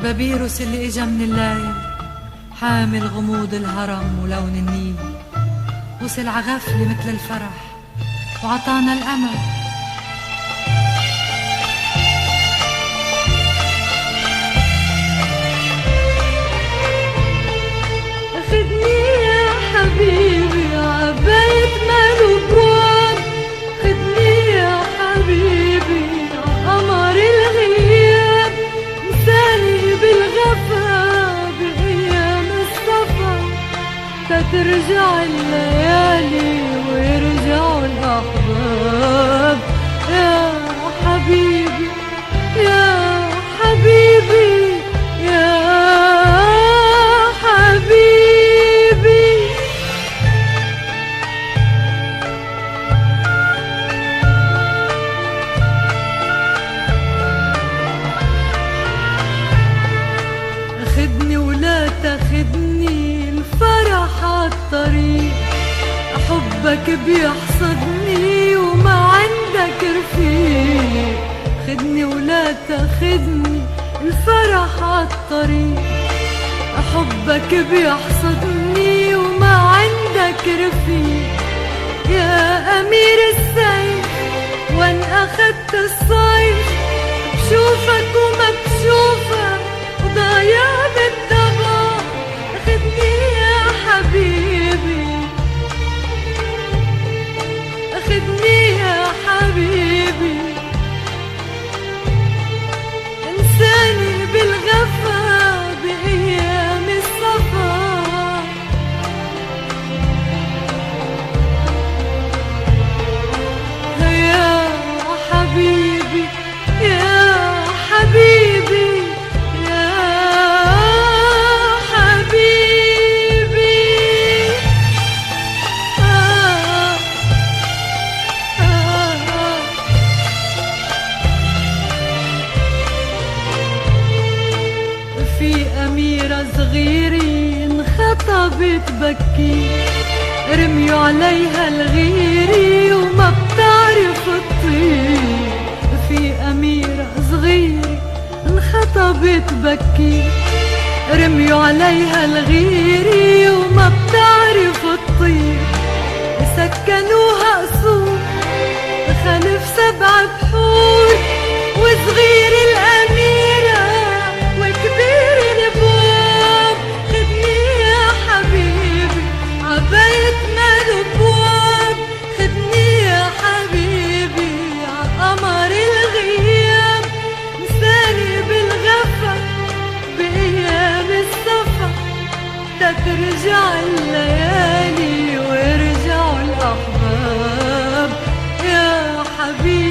بابيروس اللي اجا من الليل حامل غموض الهرم ولون النيل، وصل عغفلة مثل الفرح وعطانا الأمل. خدني يا حبيبي عباية مال وبواب، خدني يا حبيبي عقمر الغياب، مثالي بالغفا بأيام السفر، تترجع الليالي ويرجعوا الأحباب. يا حبيبي يا حبيبي يا حبيبي. خدني ولا تاخدني الفرح عالطريق، حبك بيحصدني وما عندك رفيق. خدني ولا تاخدني الفرح عالطريق، حبك بيحصدني وما عندك رفيق. يا أمير السيف وان أخدت الصيف، بشوفك وما بشوفك وضايع بالضباب. خدني يا حبيبي خدني يا حبيبي، انساني بالغفا بأيام الصفا. يا حبيبي يا حبيبي يا حبيبي. في أميرة صغيرة انخطبت بكي، رميوا عليها الغيري وما بتعرف تطير. في أميرة صغيرة انخطبت بكي، رميوا عليها الغيري وما بتعرف تطير. سكنوها قصور خلف 7 بحور، وصغير الأميرة وكبير البواب. خدني يا حبيبي عباية مال وبواب، خدني يا حبيبي عقمر الغياب، مثالي بالغفا بأيام السفر، تترجع الليالي ويرجعوا الأحباب. يا حبيبي